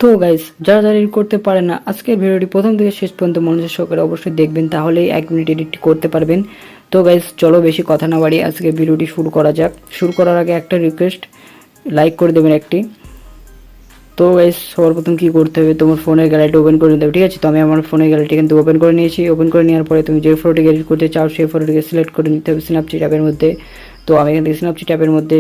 তো গাইস, যারা যারা এডিট করতে পারেন না, আজকের ভিডিওটি প্রথম থেকে শেষ পর্যন্ত মনোযোগ সহকারে অবশ্যই দেখবেন, তাহলেই 1 মিনিট এডিট করতে পারবেন। তো গাইস, চলো বেশি কথা না বাড়িয়ে আজকের ভিডিওটি শুরু করা যাক। শুরু করার আগে একটা রিকোয়েস্ট, লাইক করে দেবেন একটি। তো গাইস, সবার প্রথম কি করতে হবে, তোমার ফোনের গ্যালারিটি ওপেন করে নিতে হবে, ঠিক আছে। তো আমি আমার ফোনের গ্যালারিটি কিন্তু ওপেন করে নিয়েছি। ওপেন করে নেওয়ার পরে তুমি যে ফটোটি এডিট করতে চাও সেই ফটোটিকে সিলেক্ট করে নিতে হবে স্ন্যাপচিট অ্যাপের মধ্যে। তো আমি এখান থেকে স্ন্যাপচিট অ্যাপের মধ্যে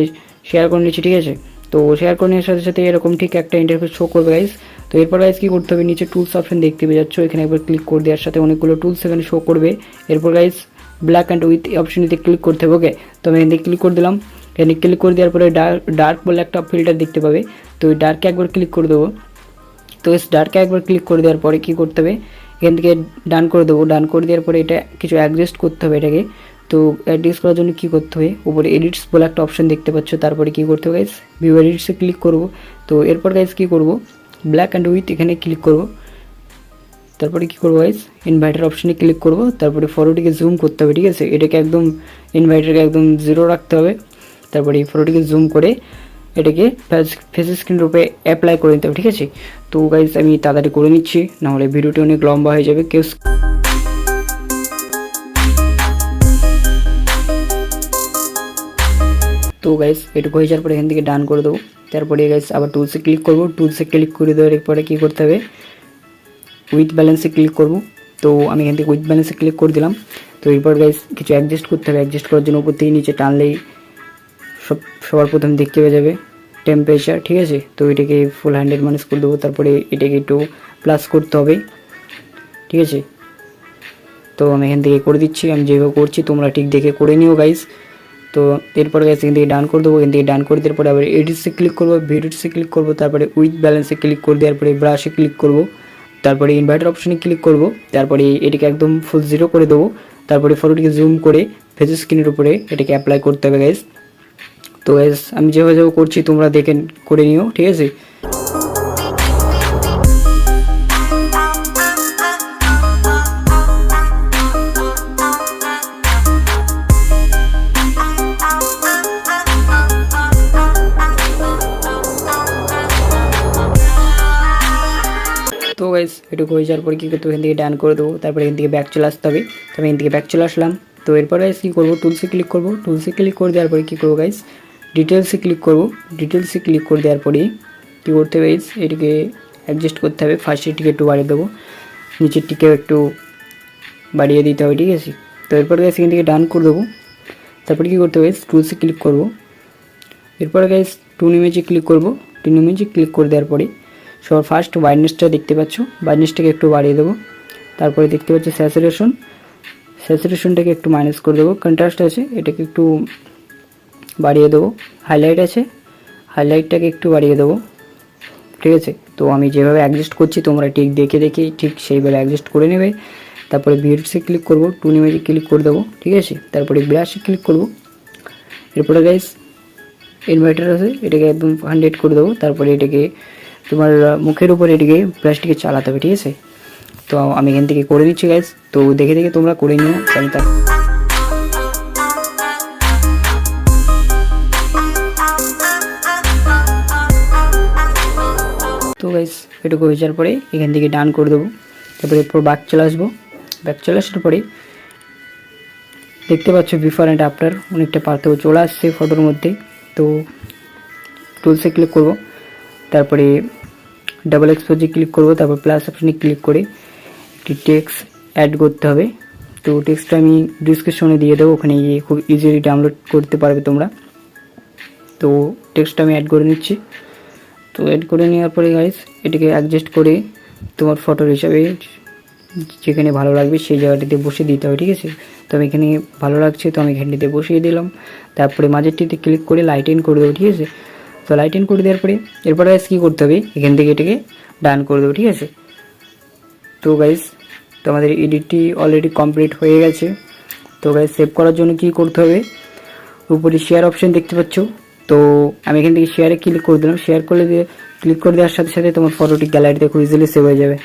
শেয়ার করে নিচ্ছি, ঠিক আছে। তো শেয়ার করে নেওয়ার সাথে সাথে এরকম ঠিক একটা ইন্টারফেস শো করবে গাইস। তো এরপর গাইস কি করতে হবে, নিচে টুলস অপশন দেখতে পেয়ে যাচ্ছ, এখানে একবার ক্লিক করে দেওয়ার সাথে অনেকগুলো টুলস এখানে শো করবে। এরপর গাইস ব্ল্যাক অ্যান্ড উইথ অপশনটিতে ক্লিক করতে হবে, ওকে। তো আমি এখানে ক্লিক করে দিলাম। এখানে ক্লিক করে দেওয়ার পরে ডার্ক বলে একটা ফিল্টার দেখতে পাবে, তো ওই ডার্কে একবার ক্লিক করে দেবো। তো এই ডার্কে একবার ক্লিক করে দেওয়ার পরে কী করতে হবে, এখান থেকে ডান করে দেবো। ডান করে দেওয়ার পরে এটা কিছু অ্যাডজাস্ট করতে হবে এটাকে। তো অ্যাডজাস্ট করার জন্য কী করতে হবে, উপরে এডিটস বলে একটা অপশন দেখতে পাচ্ছ, তারপরে কী করতে হবে গাইস, ভিউ এডিটসে ক্লিক করব। তো এরপর গাইস কী করব, ব্ল্যাক অ্যান্ড উইথ এখানে ক্লিক করব। তারপরে কী করবো গাইস, ইনভার্টার অপশনে ক্লিক করব। তারপরে ফটোটিকে জুম করতে হবে, ঠিক আছে। এটাকে একদম ইনভার্টারকে একদম 0 রাখতে হবে। তারপরে এই ফটোটিকে জুম করে এটাকে ফেস স্ক্রিনের উপরে অ্যাপ্লাই করে নিতে হবে, ঠিক আছে। তো গাইস আমি তাড়াতাড়ি করে নিচ্ছি, নাহলে ভিডিওটি অনেক লম্বা হয়ে যাবে। তো গাইস এটুকু হয়ে যাওয়ার পরে এখান থেকে ডান করে দেবো। তারপরে গাইস আবার টুলসে ক্লিক করবো। টুলসে ক্লিক করে দেওয়ার পরে কী করতে হবে, উইথ ব্যালেন্সে ক্লিক করব। তো আমি এখান থেকে উইথ ব্যালেন্সে ক্লিক করে দিলাম। তো এরপর গাইস কিছু অ্যাডজাস্ট করতে হবে। অ্যাডজাস্ট করার জন্য উপর থেকে নিচে টানলেই সবার প্রথম দেখতে পেয়ে যাবে টেম্পারেচার, ঠিক আছে। তো এটাকে ফুল 100 মাইনাস করে দেবো। তারপরে এটাকে একটু প্লাস করতে হবে, ঠিক আছে। তো আমি এখান থেকে করে দিচ্ছি, আমি যেভাবে করছি তোমরা ঠিক দেখে করে নিও গাইস। তো এরপর গাইস এখান থেকে ডান করে দেবো। এখান থেকে ডান করে দেওয়ার পরে আবার এডিটসে ক্লিক করবো, ভিডিওসে ক্লিক করবো। তারপরে উইথ ব্যালেন্সে ক্লিক করে দেওয়ার পরে ব্রাশে ক্লিক করব। তারপরে ইনভার্টার অপশনে ক্লিক করব। তারপরে এটাকে একদম ফুল 0 করে দেবো। তারপরে ফটোটিকে জুম করে ফেস স্ক্রিনের উপরে এটাকে অ্যাপ্লাই করতে হবে গাইস। তো গাইস আমি যেভাবে করছি তোমরা দেখে করে নিও, ঠিক আছে। তো গাইস এটুকু হয়ে যাওয়ার পরে কী করতে হবে, এখান থেকে ডান করে দেবো। তারপরে এখান থেকে ব্যাক চলে আসতে হবে। তবে এখান থেকে ব্যাক চলে আসলাম। তো এরপর গাইস কী করবো, টুলসে ক্লিক করবো। টুলসে ক্লিক করে দেওয়ার পরে কী করবো গাইস, ডিটেলসে ক্লিক করবো। ডিটেলসে ক্লিক করে দেওয়ার পরেই কী করতে হবে গাইস, এটিকে অ্যাডজাস্ট করতে হবে। ফার্স্টেরটিকে একটু বাড়িয়ে দেবো, নিচেরটিকেও একটু বাড়িয়ে দিতে হবে, ঠিক আছে। তো এরপর গাইস এখান থেকে ডান করে দেবো। তারপরে কী করতে হবে গাইস, টুলসে ক্লিক করবো। এরপর গাইস টুন ইমেজে ক্লিক করবো। টুন ইমেজে ক্লিক করে দেওয়ার পরে সবার ফার্স্ট ব্রাইটনেসটা দেখতে পাচ্ছ, ব্রাইটনেসটাকে একটু বাড়িয়ে দেবো। তারপরে দেখতে পাচ্ছ স্যাচুরেশনটাকে একটু মাইনাস করে দেবো। কন্ট্রাস্ট আছে এটাকে একটু বাড়িয়ে দেবো। হাইলাইট আছে, হাইলাইটটাকে একটু বাড়িয়ে দেবো, ঠিক আছে। তো আমি যেভাবে অ্যাডজাস্ট করছি তোমরা ঠিক দেখে ঠিক সেইভাবে অ্যাডজাস্ট করে নেবে। তারপরে ভিডিওসে ক্লিক করবো, টুন ইমেজে ক্লিক করে দেবো, ঠিক আছে। তারপরে ব্রাশে ক্লিক করবো। এরপরে গাইস ইনভার্টার আছে এটাকে একদম 100 করে দেবো। তারপরে এটাকে তোমার মুখের উপরে এটিকে ব্রাশটিকে চালাতে হবে, ঠিক আছে। তো আমি এখান থেকে করে নিচ্ছি গাইস, তো দেখে দেখে তোমরা করে নিও। তো গাইস এটুকু হয়ে যাওয়ার পরে এখান থেকে ডান করে দেবো। তারপরে এরপর ব্যাক চলে আসবো। ব্যাক চলে আসার পরে দেখতে পাচ্ছ বিফোর অ্যান্ড আফটার অনেকটা পার্থক্য চলে আসছে ফটোর মধ্যে। তো টুলসে ক্লিক করব। তারপরে ডাবল এক্সপোজে ক্লিক করব। তারপর প্লাস অপশনে ক্লিক করে একটি টেক্সট অ্যাড করতে হবে। তো টেক্সটটা আমি ডিসক্রিপশনে দিয়ে দেবো, ওখানে গিয়ে খুব ইজিলি ডাউনলোড করতে পারবে তোমরা। তো টেক্সটটা আমি অ্যাড করে নিচ্ছি। তো অ্যাড করে নেওয়ার পরে গাইস এটাকে অ্যাডজাস্ট করে তোমার ফটোর হিসাবে যেখানে ভালো লাগবে সেই জায়গাটিতে বসিয়ে দিতে হবে, ঠিক আছে। তো আমি এখানে ভালো লাগছে তো আমি এখানটিতে বসিয়ে দিলাম। তারপরে মাঝেরটিতে ক্লিক করে লাইটেন করে দেবো, ঠিক আছে। তো লাইটেন করে দেওয়ার পরে এরপরে গাইস কী করতে হবে, এখান থেকে এটাকে ডান করে দেবো, ঠিক আছে। তো গাইস তো আমাদের এডিটটি অলরেডি কমপ্লিট হয়ে গেছে। তো গাইস সেভ করার জন্য কী করতে হবে, উপরে শেয়ার অপশন দেখতে পাচ্ছ। তো আমি এখান থেকে শেয়ারে ক্লিক করে দিলাম। শেয়ার করলে ক্লিক করে দেওয়ার সাথে সাথে তোমার ফটোটি গ্যালারিতে খুব ইজিলি সেভ হয়ে যাবে।